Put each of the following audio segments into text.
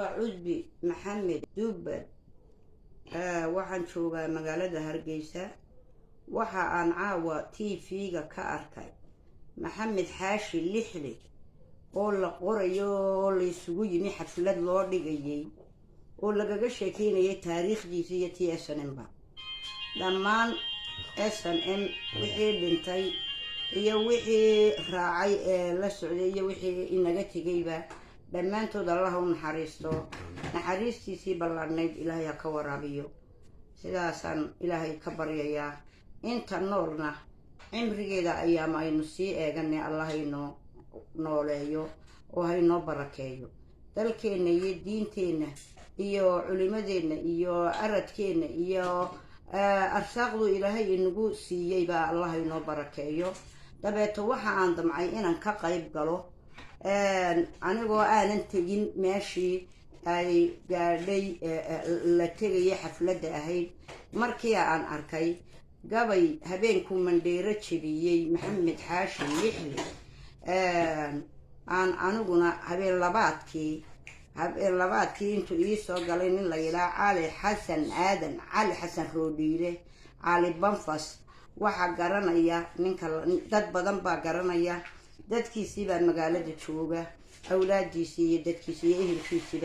وعزبي محمد دوبر waxaan joogaa magaalada Hargeysa waxa aan caawa TV-ga ka arkay Maxamed Xaashi Lixle oo la qorayo la isugu yimi xaflad loo dhigayay oo lagaga sheekeynayay taariikhdiisa iyo TSNM ba dhammaan SNM wixii dhintay iyo wixii raacay ee la socday iyo wixii inaga tagayba dhammaantood Allah u naxariisto naxariistiisii ballaadhnayd Ilaahay ka waraabiyo sidaasan Ilaahay ka baryayaa inta noolna cimrigeeda ayaama aynu sii eeganay Allah inoo nooleeyo oo hayno barakeeyo dalkeena iyo diinteena iyo culimadeena iyo aradkeena iyo arsaaqdu Ilaahay inagu siiyay ba Allah inoo barakeeyo dabeeto waxa aan damcay inaan ka qayb galo anigoo aanan tegin meeshii ay gaadhay la tegay xafladda ahayd markii aan arkay gabay habeenku mandheero jabiyay Maxamed Xaashi Lixle aan aniguna habeen labaadkii intuu ii soo galay nin la yiraahdo Cali Xasan Aadan Cali Xasan Roodhiile Cali Banfas waxa garanaya ninka dad badan baa garanaya dadkiisii baa magaalada jooga awlaadiisii iyo dadkiisii iyo ehelkiisii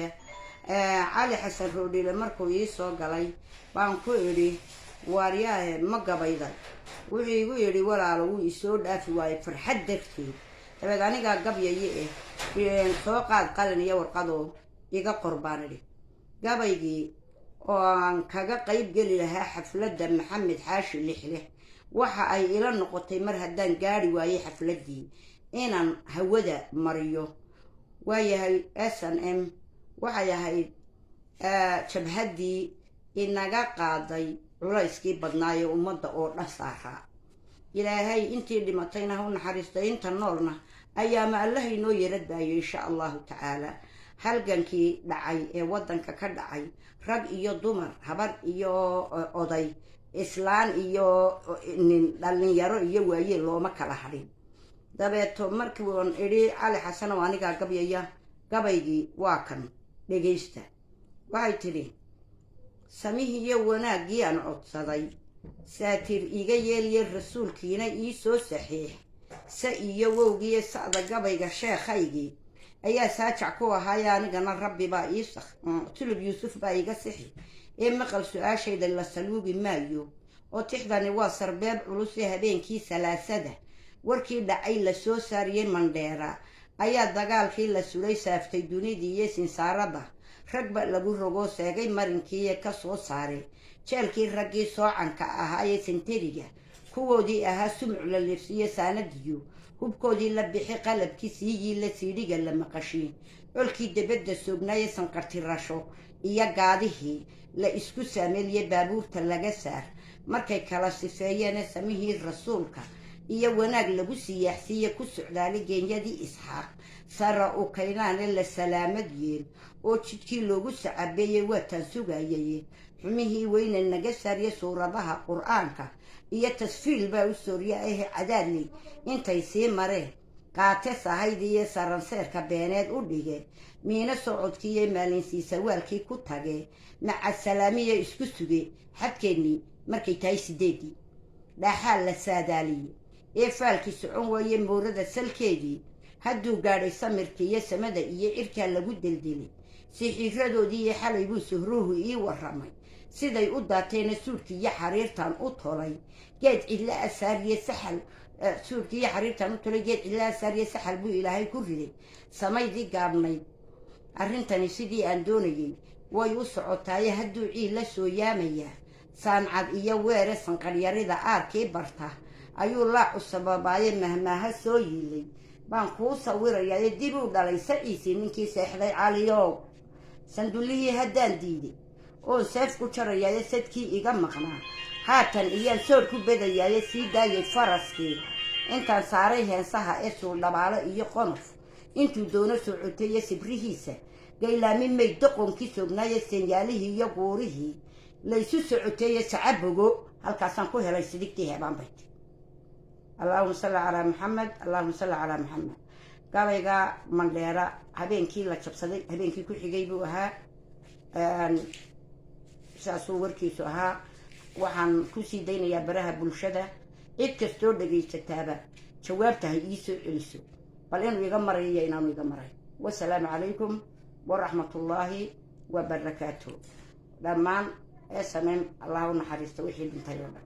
Cali Xasan Roodhiile markuu ii soo galay baan ku iri waariyaahe ma gabayday wuxuu igu yiri walaalo wuu isoo dhaafi waayay farxad darteed dabeed aniga gabyay soo qaad qalin iyo warqado iga qorbaanay gabaygii oo aan kaga qayb gali lahaa xafladda Maxamed Xaashi Lixle waxa ay ila noqotay mar haddaan gaari waayay xafladii inaan hawada mariyo waayahay SNM waxay ahayd jabhadii inaga qaaday culayskii badnaayo ummadda oo dhan saaraa Ilaahay intii dhimatayna ha u naxariistay inta noolna ayaama Allah inoo yeeradaayo insha Allah ta'ala halgankii dhacay ee wadanka ka dhacay rag iyo dumar habar iyo oday islaan iyo nin dhalinyaro iyo waaye looma kala hadhin dabeeto markii uu iri Cali Xasan oo aniga gabyaya gabaygii waa kan dhageysta waxay tiri samihiyo wanaagii aan codsaday saatir iga yeeliyay rasuulkiina ii soo saxiix sa iyo wowgii saada gabayga sheekhaygii ayaa saajac ku ahaay anigana rabbi baa ii sax tulub Yuusuf baa iga sixi ee maqal su'aashayda la saluugi maayo oo tixdani waa sarbeeb culus ee habeenkii salaasada warkii dhacay la soo saariyay Mandheera ayaa dagaalkii la sulay saaftay dunidii iyo sinsaarada ragba lagu rogo seegay marinkii ka soo saaray jeelkii raggii soocanka ahaa ee sentiriga kuwoodii ahaa sumc la leefsiyo saanadiyo hubkoodii la bixi qalabkii siigii la siidhiga la maqashiin colkii debadda soognaaye sanqartirasho iyo gaadihii la isku saameeliyay baabuurta laga saar markay kala sifeeyeen samihii rasuulka iyo wanaag lagu siyaaxsiye ku socdaalay geenyadii Isxaaq sara u kaynaane la salaamad yeel oo jidkii loogu sacabeeyay waa tan sugayay xumihii weyne naga saariye suuradaha Qur'aanka iyo tasfiil baa u sooriya cadaadni intay sii mareen qaate sahaydii saranseerka beeneed u dhigay miina socodkii maalinsiisa waalkii ku tagay maca salaamiye isku sugay xadkeeni markay tahay 8 dhaxal la saadaaliyay ee faalkii socon waayay moorada salkeedii hadduu gaadhay samirkii iyo samada iyo cirka lagu dildilay sixiiradoodii xalay buu suhruhu ii waramay siday u daateen suurkii iyo xariirtan u tolay geed cidla asaariye saxal suurkii iyo xariirtan u tolay geed cidla asaariye saxal buu Ilaahay ku riday samaydii gaabnayd arrintani sidii aan doonayay way u socotaay hadduu ciil la soo yaamaya saancad iyo weere sanqaryarida aarkii barta ayuu la sababaayay mahmaaha soo yiilay baan ku sawirayaa dib u dhalay saciisi ninkii seexday Caliyow sandulihii haddaan diiday oo seef ku jarayay sadkii iga maqnaa haatan iyo soor ku bedayay sii daayay faraskii intaan saaray heensaha ee soo dhabaalo iyo qonof intuu doono socotay sibrihiisa gaylaamin may doqonkii soognaaye senyaalihii iyo guurihii la isu socotay sacabogo halkaasaan ku helay sidigtii heebaan bay اللهم صل على محمد اللهم صل على محمد gabayga mandheera habeenkii la jabsaday habeenkii ku xigay buu ahaa saasuu warkiisu ahaa waxaan kusii daynayaa baraha bulshada cid kastoo dhegaysataaba jawaabta ha ii soo celiso bal inuu iga marayo iyo inaanu iga maray wasalaamu calaykum waraxmatullaahi wabarakaatuh dhammaan SNM allah u naxariisto wixii dhintay oo dhan